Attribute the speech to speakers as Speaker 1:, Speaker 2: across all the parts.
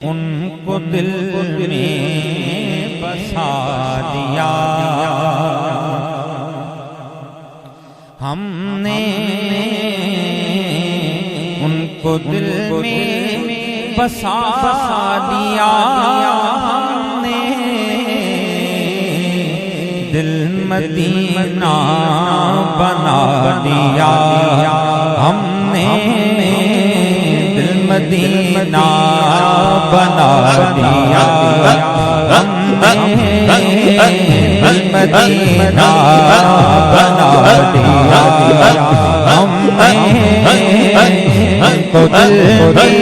Speaker 1: उनको दिल में बसा दिया हमने, उनको दिल में बसा दिया हमने, दिल मदीना बना दिया हमने, मदीना बना दिया हमने, मदीना बना दिया हमने, उनको दिल में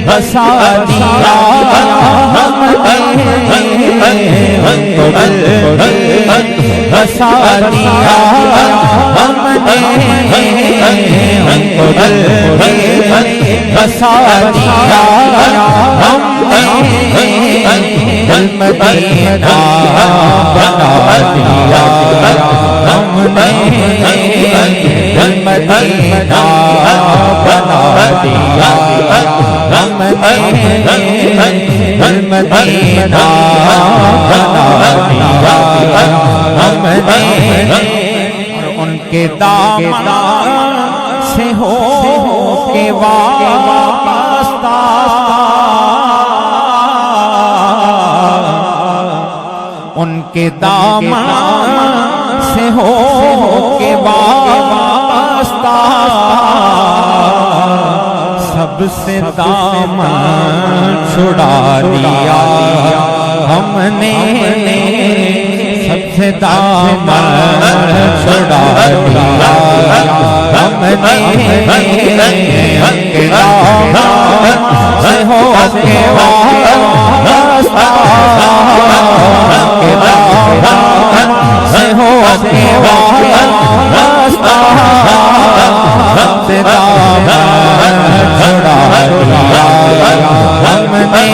Speaker 1: बसा दिया हमने, उनको दिल में बसा दिया हमने, उनको दिल में बसा दिया हमने, दिल मदीना बना दिया हमने, दिल मदीना बना दिया हमने, दिल मदीना बना दिया हमने, उनके दामन से हो के वास्ता उनके दामन से हो के वास्ता सबसे दामन छुड़ा दिया हमने, सबसे दामन छुड़ा दिया हमने, उनके दामन से हो के वास्ता, उनके दामन से हो के वास्ता सबसे दामन छुड़ा दिया हमने,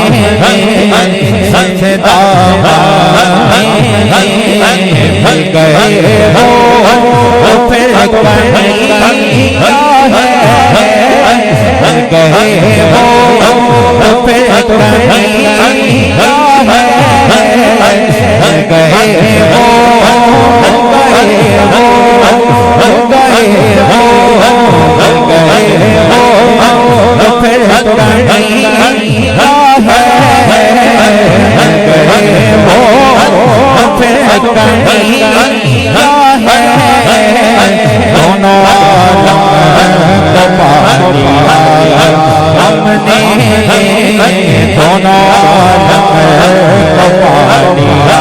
Speaker 1: सबसे दामन गए हो फिर कहीं गए हो फिर कहीं गए हो गए हो गए हो गए हो फिर कहीं गए हो फिर कहीं दोनों को पा दिया हमने, दोनों को पा दिया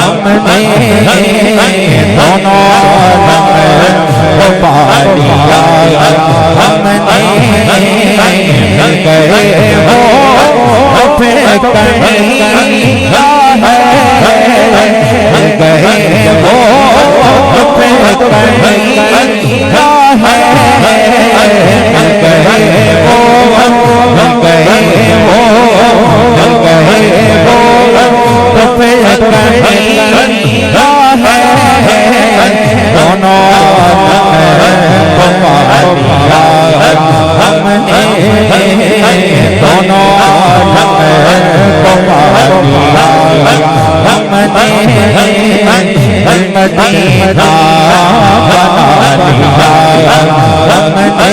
Speaker 1: हमने, दोनों को पा दिया हमने, गए हो फिर कहीं गए हो फिर कहीं गए हो गए हो गए हो फिर कहीं दोनों को पा दिया हमने, दोनों को पा दिया हमने, मदीना बना दिया हमने,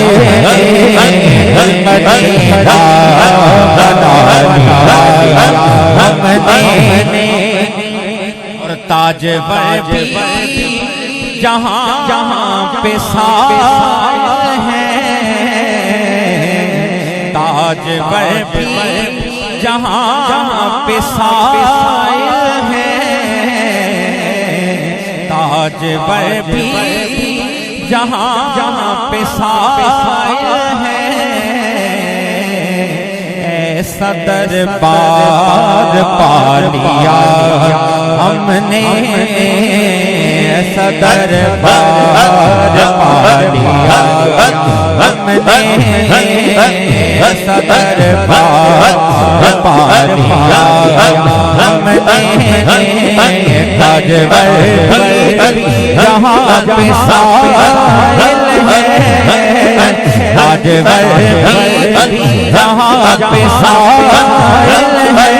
Speaker 1: मदीना बना दिया हमने, और ताज भी जहाँ जहाँ पे साए हैं, ताज भी जहाँ जहाँ पे साए हैं, ताज भी जहाँ जहाँ पे साए हैं, ऐसा दरबार पा लिया हमने, ऐसा दरबार पा लिया हमने, ऐसा दरबार पा लिया हमने, ताज भी जहाँ पे साए हैं, आज वर्दी जहाँ पे साहिल है,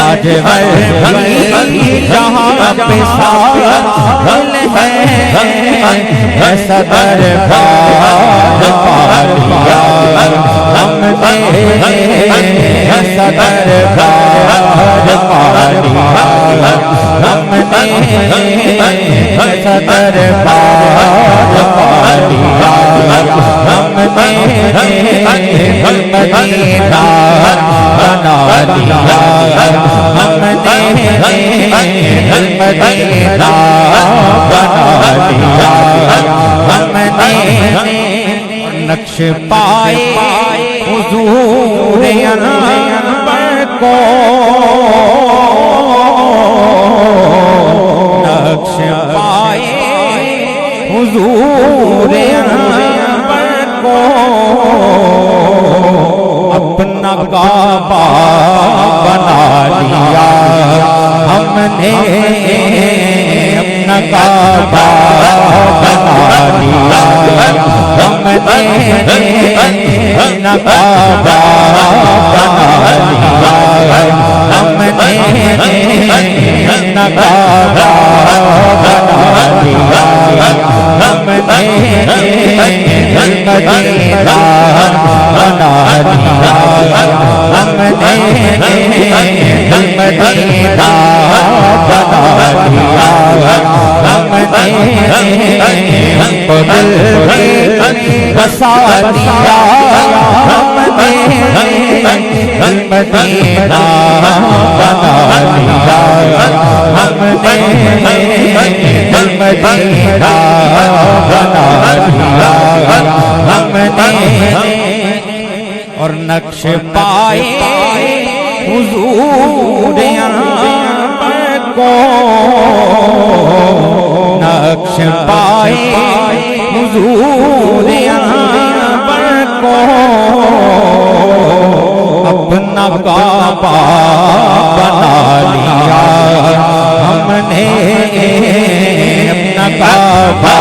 Speaker 1: आज वर्दी जहाँ पे साहिल है, सदर बार पा लिया हमने, सदर बार पा लिया हमने, सदर बार पा लिया हमने, मदीना बना लिया हमने, मदीना बना लिया हमने, नक्श पाए हुजूर अनवर को, नक्श पाए हुजूर अनवर को, अपना काबा बना लिया हमने, अपना काबा बना लिया हमने, अपना काबा बना लिया हमने, अपना काबा बना लिया हमने, मदीना बना लिया हमने, मदीना बना लिया हमने, हमको दिल में बसा दिया हमने, मदीना बना लिया हमने, मदीना बना लिया हमने, और नक्श पाए हुजूर अनवर को, नक्श पाए हुजूर अनवर को, अपना काबा बना लिया हमने, अपना काबा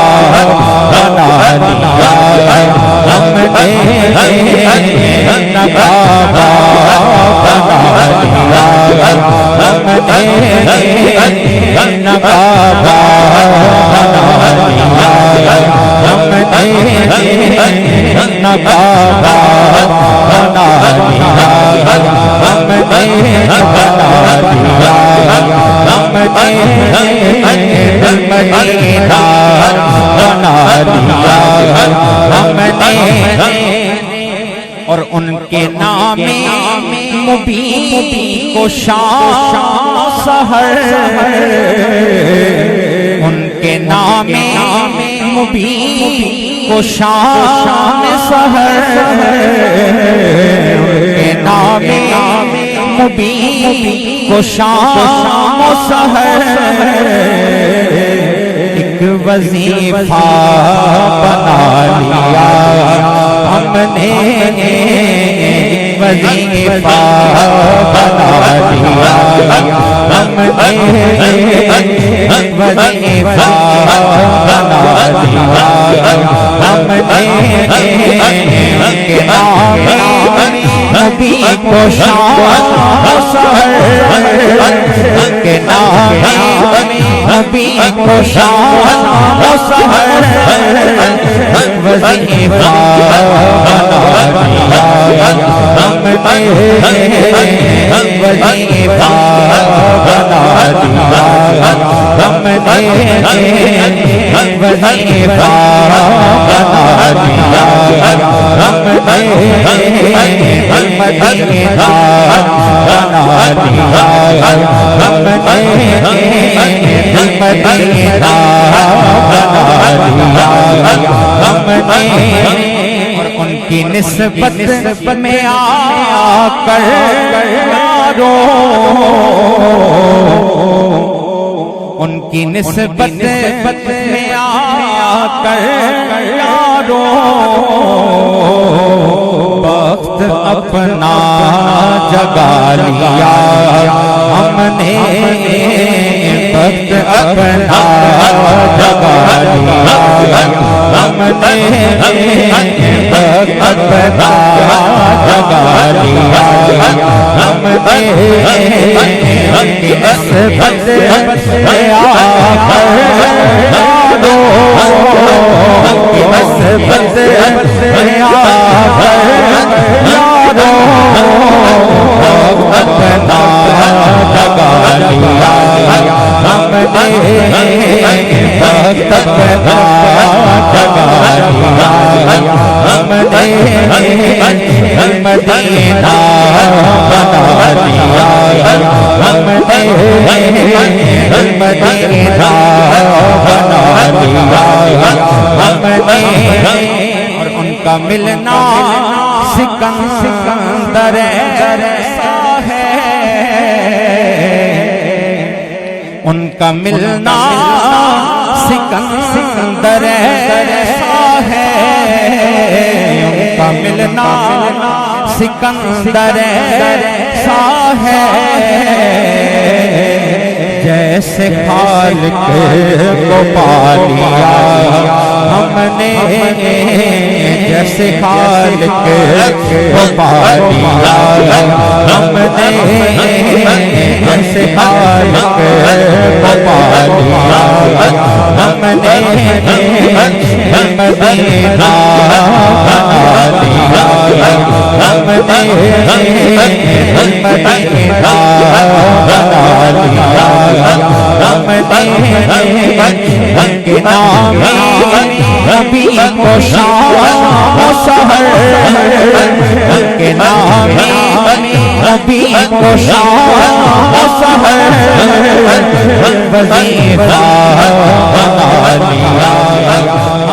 Speaker 1: बना लिया हमने, अपना काबा बना लिया हमने, अपना काबा बना लिया हमने, अपना काबा बना लिया हमने, बना लिया हमने, मदीना बना लिया हमने, और उनके नामे मुबीन को शाम सहर, उनके नामे मुबीन को शाम सहर, उनके नामे मुबीन को शाम सहर, एक वजीफा बना लिया हमने, वजीफा बना लिया हमने, वजीफा बना लिया हमने, के नामे नबी को शाम सहर, के नामे नबी को शाम सहर, वजीफा बना लिया हमने, वजीफा बना लिया हमने, वजीफा बना लिया हमने, मदीना बना लिया हमने, मदीना बना लिया हमने, और उनकी निस्बत में आकर यारो, उनकी निस्बत में आकर यारो, वक्त अपना जगा लिया हमने, वक्त अपना जगा लिया हमने, हमने वक्त बता जगा लिया हमने निस्बत से आकर यारो निस्बत से आकर यारो वक्त बता जगा लिया हमने वक्त बता जगा लिया हमने मदीना बना दिया हमने मदीना बना दिया हमने और उनका मिलना सिकंदर सा है उनका मिलना सिकंदर सा है उनका मिलना सिकंदर सा है जैसे खालिक को पा लिया हमने जैसे खालिक को पा लिया हमने जैसे खालिक को पा लिया हमने मदीना बना दिया हमने मदीना बना दिया हमने उनके नाम रबी को शाम सहर उनके नाम रबी को शाम सहर वजीफा बना लिया